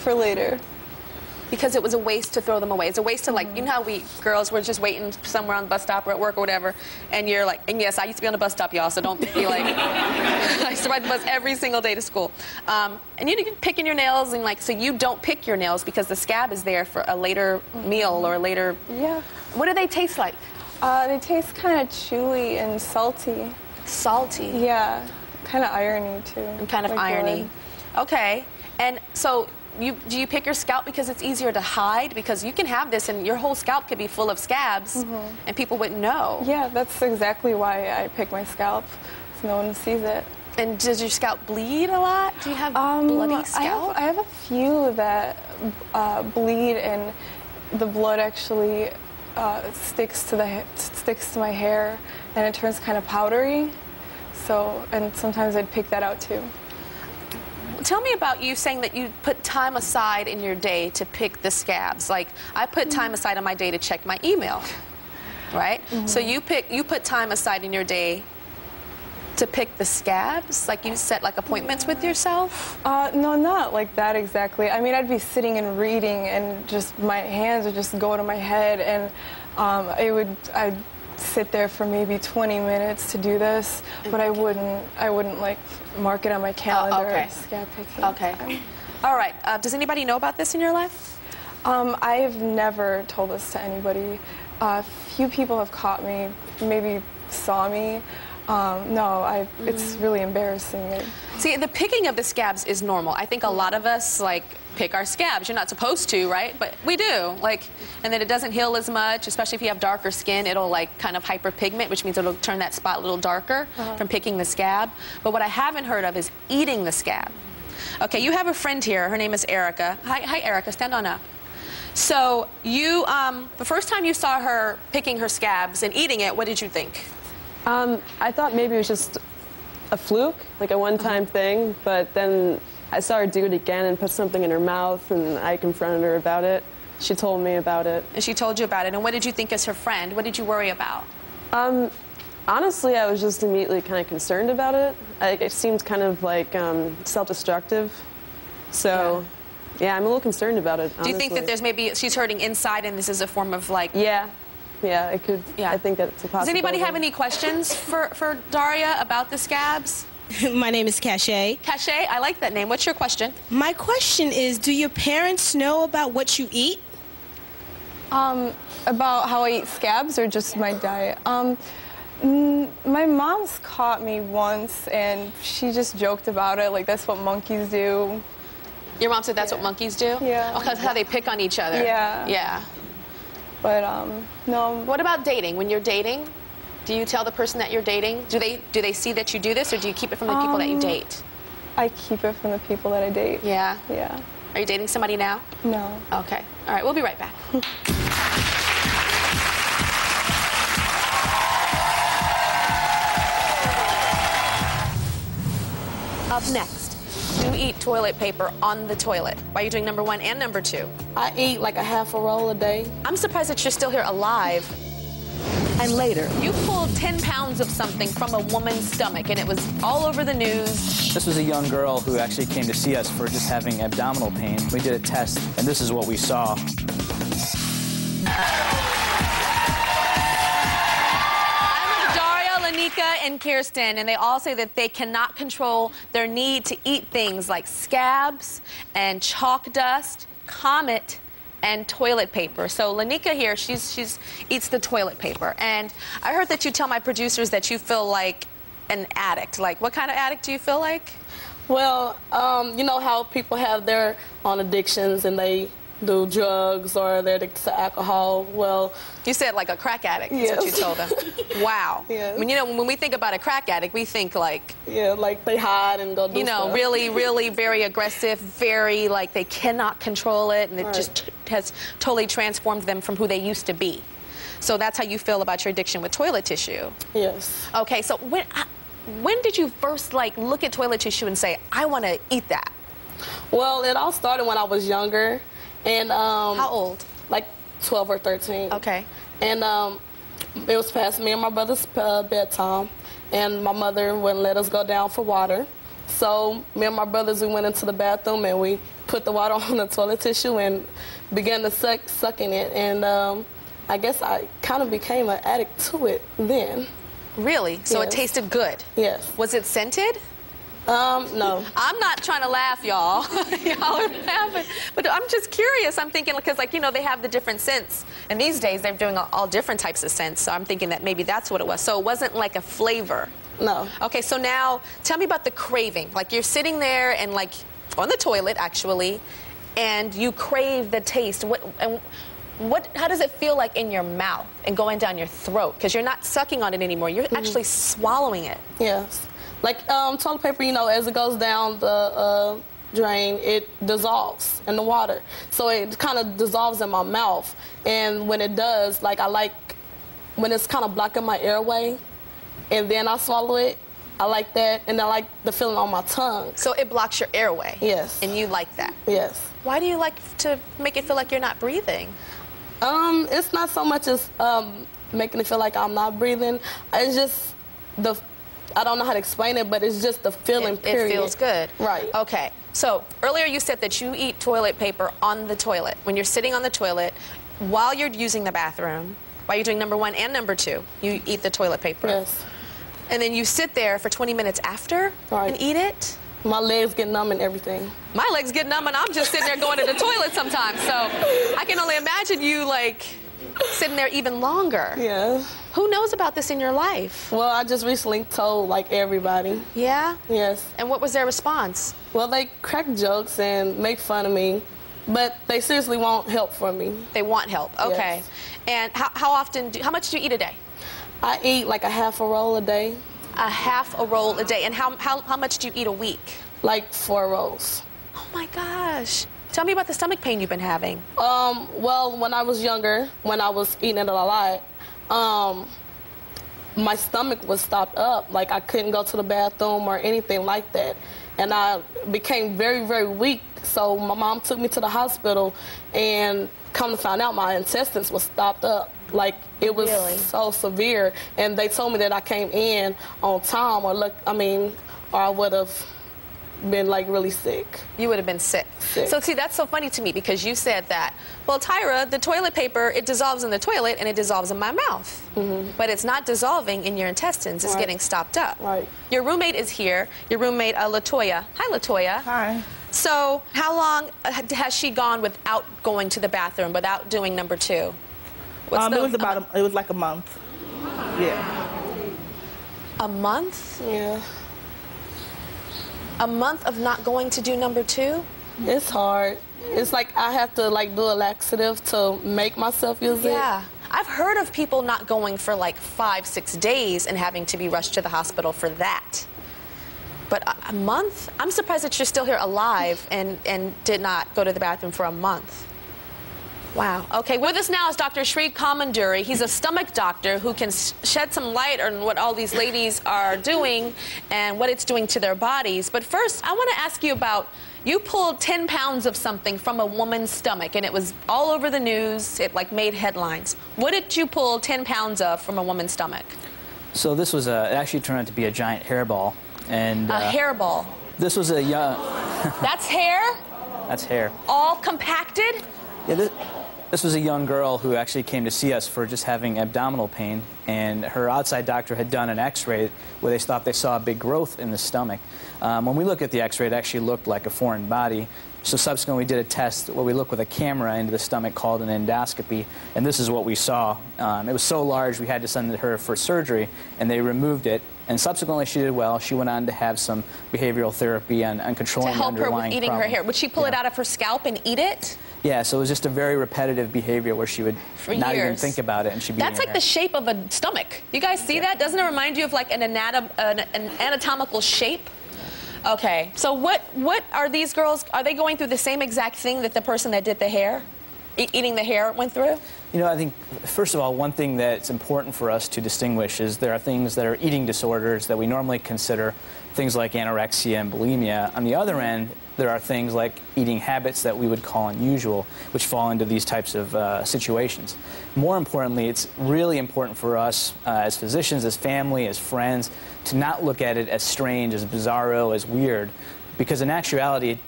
for later. Because it was a waste to throw them away. It's a waste to, like, you know how we girls were just waiting somewhere on the bus stop or at work or whatever, and you're like, and yes, I used to be on the bus stop, y'all, so don't be like, I used to ride the bus every single day to school. And you're picking your nails, and like, so you don't pick your nails because the scab is there for a later meal or a later. Yeah. What do they taste like? They taste kind of chewy and salty. Salty. Yeah, kind of irony too. And kind of like irony. blood. Okay, and so do you pick your scalp because it's easier to hide? Because you can have this and your whole scalp could be full of scabs and people wouldn't know. Yeah, that's exactly why I pick my scalp, so no one sees it. And does your scalp bleed a lot? Do you have bloody scalp? I have a few that bleed, and the blood actually sticks to my hair, and it turns kind of powdery. So, and sometimes I'd pick that out too. Tell me about you saying that you put time aside in your day to pick the scabs. Like, I put time aside in my day to check my email, right? So you put time aside in your day to pick the scabs? Like, you set like appointments with yourself? No, not like that exactly. I mean, I'd be sitting and reading, and just my hands would just go to my head, and I'd sit there for maybe 20 minutes to do this, but I wouldn't like mark it on my calendar. Okay. Scab picking. Okay. All right. Does anybody know about this in your life? I've never told this to anybody. A few people have caught me, maybe saw me. No, it's really embarrassing. See, the picking of the scabs is normal. I think a lot of us, like, pick our scabs. You're not supposed to, right? But we do. Like, and then it doesn't heal as much, especially if you have darker skin. It'll, like, kind of hyperpigment, which means it'll turn that spot a little darker from picking the scab. But what I haven't heard of is eating the scab. Okay, you have a friend here. Her name is Erica. Hi, Erica. Stand on up. So you, the first time you saw her picking her scabs and eating it, what did you think? I thought maybe it was just a fluke, like a one-time thing, but then I saw her do it again and put something in her mouth, and I confronted her about it. She told me about it. And she told you about it. And what did you think as her friend? What did you worry about? Honestly, I was just immediately kind of concerned about it. It seemed kind of like self-destructive. So, yeah, I'm a little concerned about it, honestly. Do you think that there's maybe she's hurting inside and this is a form of, like... Yeah, it could. Yeah. I think that's a possibility. Does anybody have any questions for Daria about the scabs? My name is Cachet. Cachet, I like that name. What's your question? My question is, do your parents know about what you eat? About how I eat scabs or just my diet? My mom's caught me once, and she just joked about it, like that's what monkeys do. Your mom said that's what monkeys do? Yeah. Oh, that's how they pick on each other. Yeah. Yeah. But no. What about dating? When you're dating, do you tell the person that you're dating? Do they see that you do this, or do you keep it from the people that you date? I keep it from the people that I date. Yeah? Yeah. Are you dating somebody now? No. Okay. All right, we'll be right back. Up next, you eat toilet paper on the toilet. Why are you doing number 1 and number 2? I eat like a half a roll a day. I'm surprised that you're still here alive. And later, you pulled 10 pounds of something from a woman's stomach, and it was all over the news. This was a young girl who actually came to see us for just having abdominal pain. We did a test, and this is what we saw. Lanika and Kirsten, and they all say that they cannot control their need to eat things like scabs and chalk dust, Comet, and toilet paper. So Lanika here, she's eats the toilet paper. And I heard that you tell my producers that you feel like an addict. Like, what kind of addict do you feel like? Well, you know how people have their own addictions and they do drugs or they're addicted to alcohol. Well, you said like a crack addict. That's what you told them. Wow. Yes. I mean, you know, when we think about a crack addict, we think like, yeah, like they hide and go do stuff. really very aggressive, very like they cannot control it, and it just has totally transformed them from who they used to be. So that's how you feel about your addiction with toilet tissue. Yes. Okay, so when did you first like look at toilet tissue and say, I want to eat that? Well, it all started when I was younger. And how old? Like 12 or 13. Okay. And it was past me and my brother's bedtime, and my mother wouldn't let us go down for water. So me and my brothers, we went into the bathroom and we put the water on the toilet tissue and began to sucking it. And I guess I kind of became an addict to it then. Really? So it Yes. tasted good? Yes. Was it scented? No. I'm not trying to laugh, y'all. Y'all are laughing. But I'm just curious. I'm thinking, because, like, you know, they have the different scents. And these days, they're doing all different types of scents. So I'm thinking that maybe that's what it was. So it wasn't like a flavor. No. Okay, so now tell me about the craving. Like, you're sitting there and, like, on the toilet, actually, and you crave the taste. How does it feel like in your mouth and going down your throat? Because you're not sucking on it anymore. You're actually swallowing it. Yes. Like toilet paper, you know, as it goes down the drain, it dissolves in the water. So it kind of dissolves in my mouth. And when it does, like, I like when it's kind of blocking my airway and then I swallow it. I like that. And I like the feeling on my tongue. So it blocks your airway. Yes. And you like that. Yes. Why do you like to make it feel like you're not breathing? It's not so much as making it feel like I'm not breathing. It's just I don't know how to explain it, but it's just the feeling, period. It feels good. Right. Okay. So earlier you said that you eat toilet paper on the toilet. When you're sitting on the toilet, while you're using the bathroom, while you're doing number 1 and number 2, you eat the toilet paper. Yes. And then you sit there for 20 minutes after Right. and eat it? My legs get numb and everything. My legs get numb and I'm just sitting there going to the toilet sometimes. So I can only imagine you, like, sitting there even longer. Yeah. Who knows about this in your life? Well, I just recently told, like, everybody. Yeah? Yes. And what was their response? Well, they crack jokes and make fun of me, but they seriously want help from me. They want help. Okay. Yes. And how much do you eat a day? I eat like a half a roll a day, A half a roll a day. And how much do you eat a week? like 4 rolls. Oh my gosh. Tell me about the stomach pain you've been having. Well, when I was younger, when I was eating it a lot, my stomach was stopped up. Like, I couldn't go to the bathroom or anything like that. And I became very, very weak. So my mom took me to the hospital, and come to find out my intestines was stopped up. Like, it was Really? so severe. And they told me that I came in on time, or I would have been, like, really sick. You would have been sick. Sick. So see, that's so funny to me because you said that, well, Tyra, the toilet paper, it dissolves in the toilet and it dissolves in my mouth. But it's not dissolving in your intestines. It's Right. getting stopped up. Right. Your roommate is here. Your roommate, LaToya. Hi, LaToya. Hi. So how long has she gone without going to the bathroom, without doing number 2? It was like a month. Yeah. a month? Yeah. A month of not going to do number 2? It's hard. It's like I have to, like, do a laxative to make myself use it. Yeah. I've heard of people not going for like 5-6 days and having to be rushed to the hospital for that. But a month? I'm surprised that you're still here alive and did not go to the bathroom for a month. Wow. Okay, with us now is Dr. Shri Kamanduri. He's a stomach doctor who can shed some light on what all these ladies are doing and what it's doing to their bodies. But first, I want to ask you about, you pulled 10 pounds of something from a woman's stomach, and it was all over the news. It, like, made headlines. What did you pull 10 pounds of from a woman's stomach? So this was it actually turned out to be a giant hairball. And A hairball. this was a young, That's hair? that's hair. All compacted? Yeah, this was a young girl who actually came to see us for just having abdominal pain, and her outside doctor had done an x-ray where they thought they saw a big growth in the stomach. When we looked at the x-ray, it actually looked like a foreign body. So subsequently we did a test where we looked with a camera into the stomach called an endoscopy, and this is what we saw. It was so large we had to send her for surgery, and they removed it. And subsequently she did well. She went on to have some behavioral therapy on controlling To the help her with underlying eating her problem. hair. Would she pull it out of her scalp and eat it? Yeah, so it was just a very repetitive behavior where she would For not even years. think about it, and she'd be That's eating like her the hair. shape of a stomach. You guys see that? Doesn't it remind you of like an anatomical shape? Okay, so what are these girls, are they going through the same exact thing that the person that did the hair, eating the hair, went through? You know, I think, first of all, one thing that's important for us to distinguish is there are things that are eating disorders that we normally consider things like anorexia and bulimia. On the other end, there are things like eating habits that we would call unusual, which fall into these types of situations. More importantly, it's really important for us as physicians, as family, as friends, to not look at it as strange, as bizarro, as weird, because in actuality,